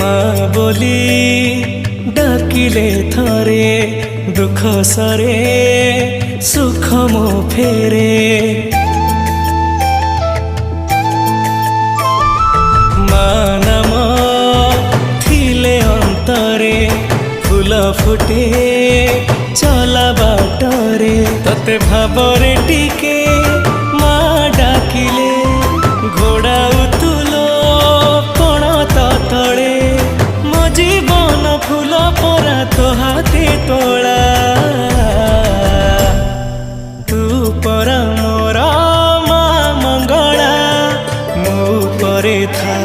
माँ बोली डाकिले थरे दुख सरे सुख मो फेरे माँ नाम थिले अंतरे फूल फुटे चला बाटरे तते भाबरे टिके माँ डाकिले घोड़ा उतुलो पण तले मो जीवन फूल परा तो हाथे तोड़ा तू परा मोरा माँ मंगला मो परे था।